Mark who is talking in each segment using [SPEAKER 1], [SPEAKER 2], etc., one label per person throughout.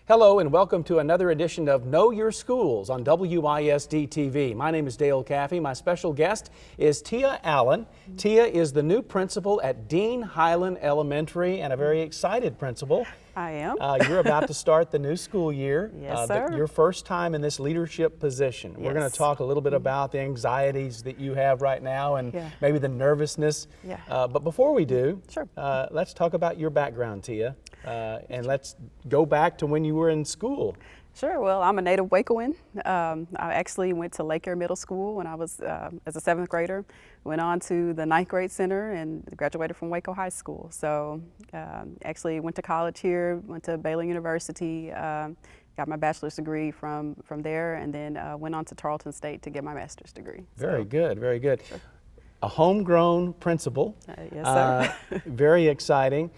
[SPEAKER 1] Hello and welcome to another edition of Know Your Schools on WISD TV. My name is Dale Caffey. My special guest is Thia Allen. Thia is the new principal at Dean Highland Elementary and a very excited principal.
[SPEAKER 2] I am.
[SPEAKER 1] You're about to start the new school year.
[SPEAKER 2] Yes, sir.
[SPEAKER 1] Your first time in this leadership position. We're going to talk a little bit about the anxieties that you have right now and maybe the nervousness. But before we do, let's talk about your background, Thia. And let's go back to when you were in school.
[SPEAKER 2] Sure. Well, I'm a native Wacoan. I actually went to Lake Air Middle School when I was as a 7th grader. Went on to the 9th grade center and graduated from Waco High School. So actually went to college here, went to Baylor University, got my bachelor's degree from there, and then went on to Tarleton State to get my master's degree.
[SPEAKER 1] Very good, very good. Sure. A homegrown principal.
[SPEAKER 2] Yes, sir.
[SPEAKER 1] Very exciting.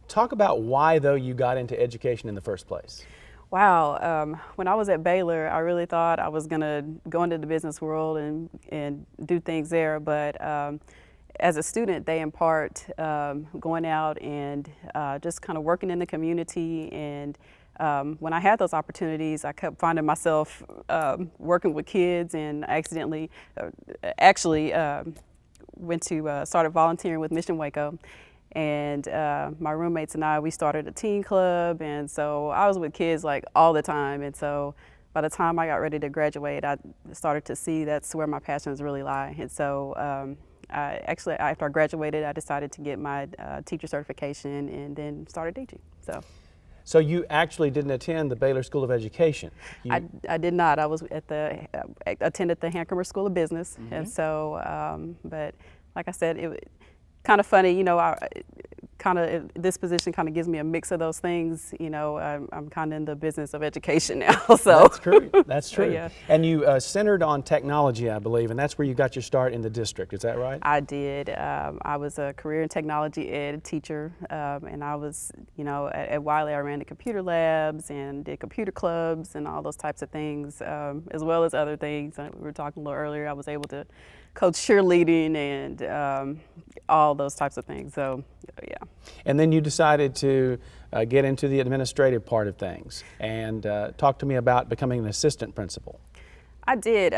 [SPEAKER 1] Talk about why, though, you got into education in the first place.
[SPEAKER 2] Wow, when I was at Baylor, I really thought I was going to go into the business world and do things there, but as a student, they impart going out and just kind of working in the community, and when I had those opportunities, I kept finding myself working with kids, and I accidentally, went to started volunteering with Mission Waco. And my roommates and I, we started a teen club, and so I was with kids like all the time. And so by the time I got ready to graduate, I started to see that's where my passions really lie. And so after I graduated, I decided to get my teacher certification and then started teaching.
[SPEAKER 1] So you actually didn't attend the Baylor School of Education?
[SPEAKER 2] I did not. I was attended the Hancomer School of Business, and so, but like I said, it kind of funny, you know, this position kind of gives me a mix of those things. You know, I'm kind of in the business of education now, so.
[SPEAKER 1] That's true, that's true.
[SPEAKER 2] Yeah.
[SPEAKER 1] And you centered on technology, I believe, and that's where you got your start in the district, is that right?
[SPEAKER 2] I did. I was a career and technology ed teacher, and I was, you know, at Wiley I ran the computer labs and did computer clubs and all those types of things, as well as other things. We were talking a little earlier, I was able to coach cheerleading and all those types of things, so yeah. And
[SPEAKER 1] then you decided to get into the administrative part of things and talk to me about becoming an assistant principal.
[SPEAKER 2] I did.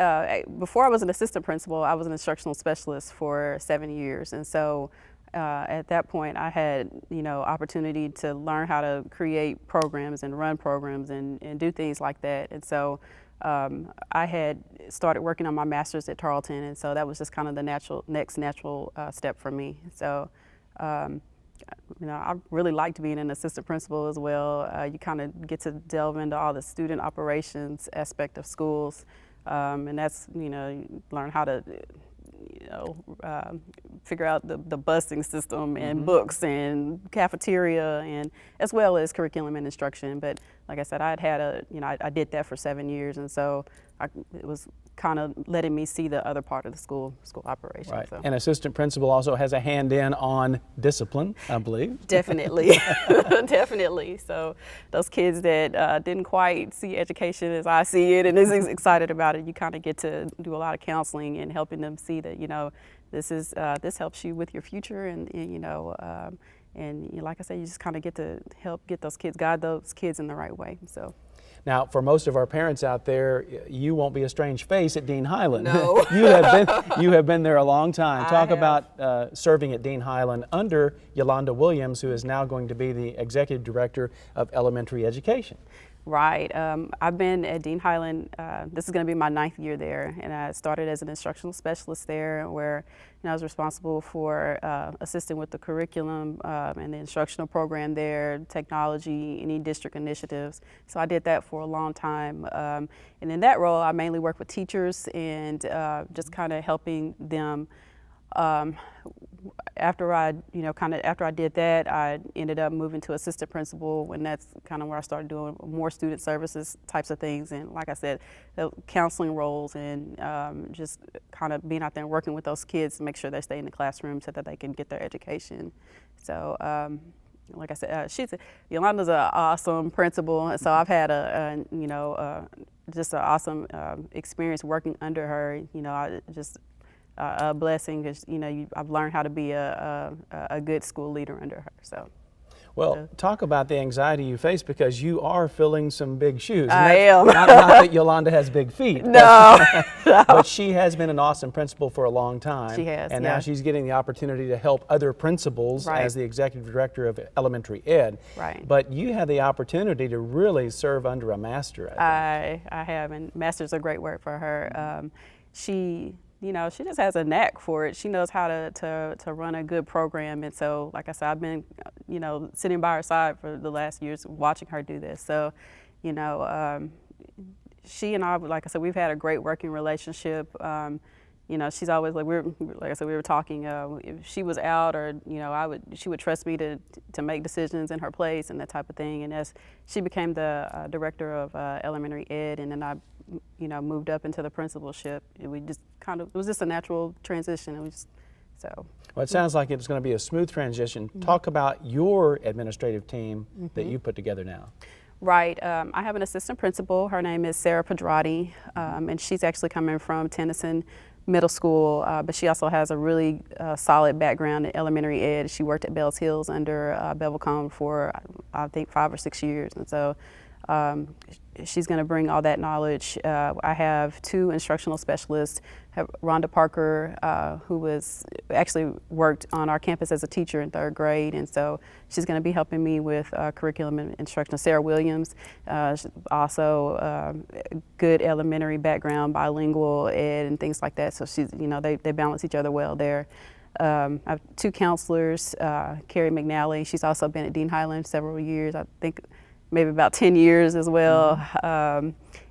[SPEAKER 2] Before I was an assistant principal, I was an instructional specialist for 7 years, and so at that point I had, you know, opportunity to learn how to create programs and run programs and do things like that. And so I had started working on my master's at Tarleton, and so that was just kind of the next natural step for me. So, you know, I really liked being an assistant principal as well. You kind of get to delve into all the student operations aspect of schools, and that's, you know, you learn how to, you know, figure out the busing system and books and cafeteria, and as well as curriculum and instruction. But like I said, I did that for 7 years, and so it was kind of letting me see the other part of the school operation.
[SPEAKER 1] Right.
[SPEAKER 2] So.
[SPEAKER 1] An assistant principal also has a hand in on discipline, I believe.
[SPEAKER 2] Definitely, definitely. So those kids that didn't quite see education as I see it and is excited about it, you kind of get to do a lot of counseling and helping them see that, you know, this helps you with your future, and you know, and you know, like I said, you just kind of get to help guide those kids in the right way. So.
[SPEAKER 1] Now, for most of our parents out there, you won't be a strange face at Dean Highland.
[SPEAKER 2] No.
[SPEAKER 1] You have been there a long time. Talk about serving at Dean Highland under Yolanda Williams, who is now going to be the Executive Director of Elementary Education. Right.
[SPEAKER 2] I've been at Dean Highland, this is going to be my 9th year there, and I started as an instructional specialist there, where, you know, I was responsible for assisting with the curriculum and the instructional program there, technology, any district initiatives. So I did that for a long time, and in that role I mainly worked with teachers and just kind of helping them. After I did that, I ended up moving to assistant principal, and that's kind of where I started doing more student services types of things. And like I said, the counseling roles and just kind of being out there and working with those kids to make sure they stay in the classroom so that they can get their education. So like I said, Yolanda's an awesome principal, and so I've had just an awesome experience working under her. You know, a blessing, because, you know, I've learned how to be a good school leader under her. So.
[SPEAKER 1] Well, talk about the anxiety you face, because you are filling some big shoes.
[SPEAKER 2] I am.
[SPEAKER 1] Not that Yolanda has big feet.
[SPEAKER 2] No.
[SPEAKER 1] But she has been an awesome principal for a long time.
[SPEAKER 2] She has,
[SPEAKER 1] And
[SPEAKER 2] yeah.
[SPEAKER 1] now she's getting the opportunity to help other principals
[SPEAKER 2] Right.
[SPEAKER 1] as the executive director of elementary ed.
[SPEAKER 2] Right.
[SPEAKER 1] But you had the opportunity to really serve under a master, I think.
[SPEAKER 2] I have, and master's a great word for her. She just has a knack for it. She knows how to run a good program, and so, like I said, I've been, sitting by her side for the last years, watching her do this. So, she and I, like I said, we've had a great working relationship. She's always like we were talking. If she was out, or she would trust me to make decisions in her place and that type of thing. And as she became the director of elementary ed, and then I, moved up into the principalship, it was just a natural transition.
[SPEAKER 1] Well, it sounds like it's going to be a smooth transition. Talk about your administrative team that you put together now.
[SPEAKER 2] Right. I have an assistant principal. Her name is Sarah Pedrati, and she's actually coming from Tennyson Middle School, but she also has a really solid background in elementary ed. She worked at Bells Hills under Bevel Cone for, I think, 5 or 6 years, and so she's going to bring all that knowledge. I have 2 instructional specialists. I have Rhonda Parker, who actually worked on our campus as a teacher in 3rd grade, and so she's going to be helping me with curriculum and instruction. Sarah Williams, also good elementary background, bilingual ed and things like that. So she's, they balance each other well there. I have 2 counselors, Carrie McNally. She's also been at Dean Highland several years. I think maybe about 10 years as well.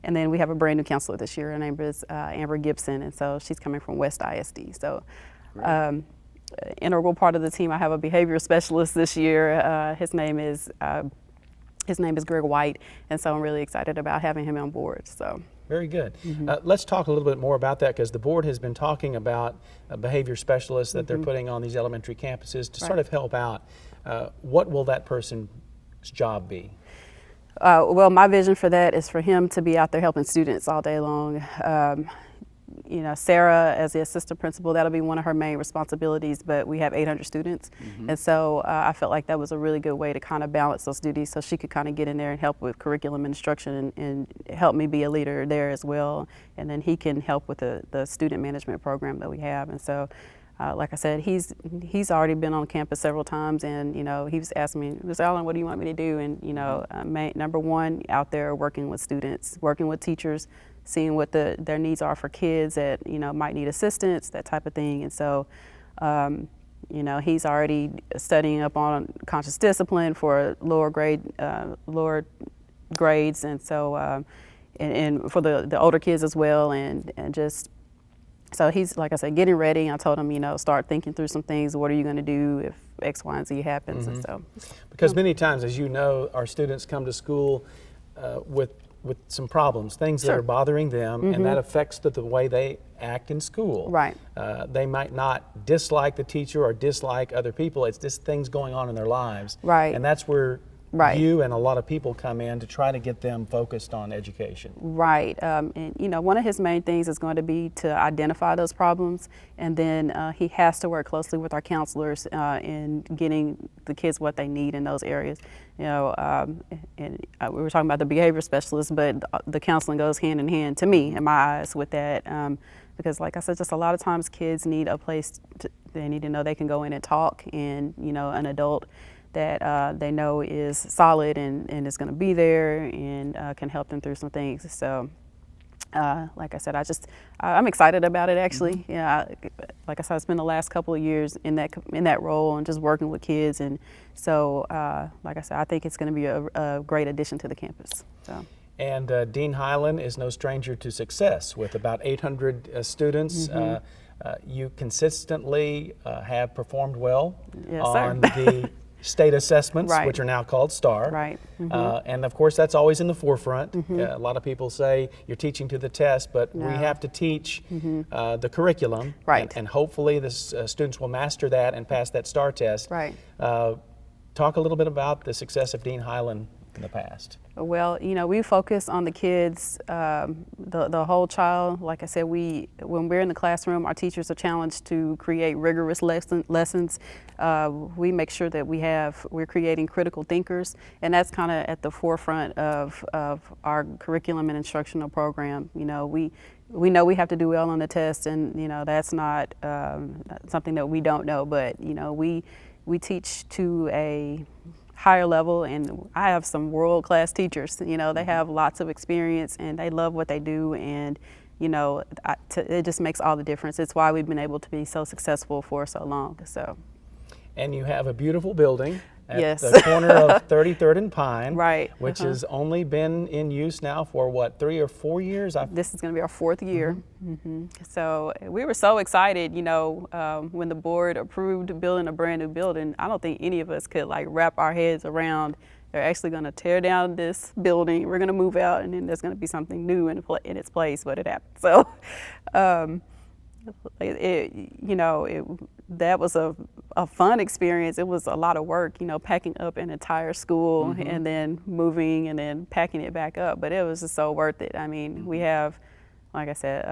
[SPEAKER 2] And then we have a brand new counselor this year. Her name is Amber Gibson, and so she's coming from West ISD. So integral part of the team, I have a behavior specialist this year. His name is Greg White, and so I'm really excited about having him on board. So.
[SPEAKER 1] Very good. Let's talk a little bit more about that, because the board has been talking about behavior specialists that they're putting on these elementary campuses to sort of help out. What will that person's job be?
[SPEAKER 2] Well, my vision for that is for him to be out there helping students all day long. Sarah, as the assistant principal, that'll be one of her main responsibilities, but we have 800 students. And so I felt like that was a really good way to kind of balance those duties, so she could kind of get in there and help with curriculum instruction and help me be a leader there as well. And then he can help with the student management program that we have. And so like I said, he's already been on campus several times, and he was asking me, Ms. Allen, what do you want me to do? And number one, out there working with students, working with teachers, seeing what their needs are for kids that might need assistance, that type of thing. And so he's already studying up on conscious discipline for lower grades, and so and for the older kids as well, and just. So he's, like I said, getting ready. I told him, start thinking through some things. What are you going to do if X, Y, and Z happens? And so,
[SPEAKER 1] because many times, as you know, our students come to school with some problems, things that are bothering them, and that affects the way they act in school.
[SPEAKER 2] Right.
[SPEAKER 1] They might not dislike the teacher or dislike other people. It's just things going on in their lives.
[SPEAKER 2] Right.
[SPEAKER 1] And that's where you and a lot of people come in to try to get them focused on education.
[SPEAKER 2] Right. And one of his main things is going to be to identify those problems, and then he has to work closely with our counselors in getting the kids what they need in those areas. And we were talking about the behavior specialist, but the counseling goes hand in hand, to me, in my eyes, with that. Because, like I said, just a lot of times kids need a place they need to know they can go in and talk, and an adult that they know is solid and is going to be there and can help them through some things. So, like I said, I'm excited about it, actually. Like I said, I spent the last couple of years in that role and just working with kids, and so, like I said, I think it's going to be a great addition to the campus. So.
[SPEAKER 1] And Dean Highland is no stranger to success. With about 800 students, you consistently have performed well on the state assessments, which are now called STAR.
[SPEAKER 2] Right.
[SPEAKER 1] And of course, that's always in the forefront. A lot of people say you're teaching to the test, but we have to teach the curriculum.
[SPEAKER 2] Right.
[SPEAKER 1] And hopefully the students will master that and pass that STAR test.
[SPEAKER 2] Right.
[SPEAKER 1] Talk a little bit about the success of Dean Highland in the past?
[SPEAKER 2] Well, we focus on the kids, the whole child. Like I said, when we're in the classroom, our teachers are challenged to create rigorous lessons. We make sure that we're creating critical thinkers, and that's kind of at the forefront of our curriculum and instructional program. We know we have to do well on the test, and that's not something that we don't know, but we teach to a higher level, and I have some world-class teachers. They have lots of experience and they love what they do, and it just makes all the difference. It's why we've been able to be so successful for so long.
[SPEAKER 1] And you have a beautiful building at
[SPEAKER 2] yes.
[SPEAKER 1] the corner of 33rd and Pine,
[SPEAKER 2] right,
[SPEAKER 1] which has only been in use now for what, 3 or 4 years?
[SPEAKER 2] This is going to be our 4th year. So we were so excited, when the board approved building a brand new building. I don't think any of us could wrap our heads around they're actually going to tear down this building. We're going to move out, and then there's going to be something new in its place. But it happened. So that was a fun experience. It was a lot of work, packing up an entire school and then moving and then packing it back up. But it was just so worth it. I mean, we have, like I said,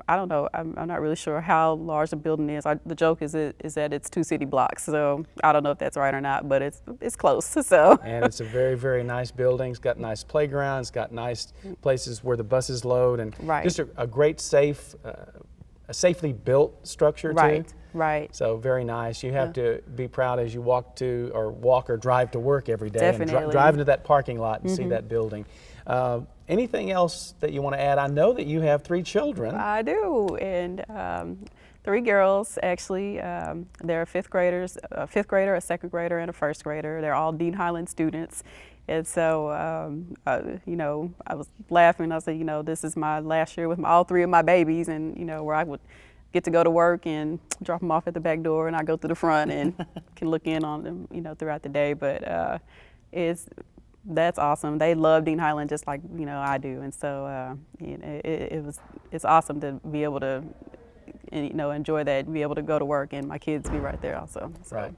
[SPEAKER 2] I don't know. I'm not really sure how large the building is. The joke is that it's 2 city blocks. So I don't know if that's right or not, but it's close. So. And
[SPEAKER 1] it's a very, very nice building. It's got nice playgrounds, got nice places where the buses load, and just a great, a safely built structure too.
[SPEAKER 2] Right.
[SPEAKER 1] So very nice. You have to be proud as you walk or drive to work every day.
[SPEAKER 2] Definitely.
[SPEAKER 1] And drive into that parking lot and see that building. Anything else that you want to add? I know that you have 3 children.
[SPEAKER 2] I do, and 3 girls actually. They're 5th graders, a 5th grader, a 2nd grader, and a 1st grader. They're all Dean Highland students. And so, I was laughing. I said, this is my last year with all 3 of my babies, and where I would get to go to work and drop them off at the back door, and I go through the front and can look in on them, throughout the day. But that's awesome. They love Dean Highland just like I do, and so it's awesome to be able to enjoy that, be able to go to work, and my kids be right there also. So.
[SPEAKER 1] Right.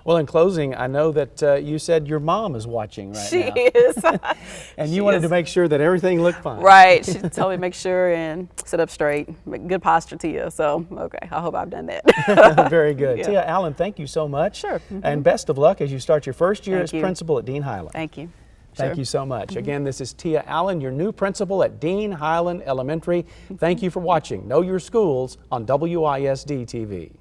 [SPEAKER 1] Well, in closing, I know that you said your mom is watching right
[SPEAKER 2] now.
[SPEAKER 1] She
[SPEAKER 2] is.
[SPEAKER 1] And you wanted to make sure that everything looked fine.
[SPEAKER 2] Right. She told me to make sure and sit up straight. Good posture, Thia. So, okay, I hope I've done that.
[SPEAKER 1] Very good. Yeah. Thia Allen, thank you so much.
[SPEAKER 2] Sure.
[SPEAKER 1] And best of luck as you start your first year as principal at Dean Highland.
[SPEAKER 2] Thank you.
[SPEAKER 1] Thank you so much. Again, this is Thia Allen, your new principal at Dean Highland Elementary. Thank you for watching Know Your Schools on WISD TV.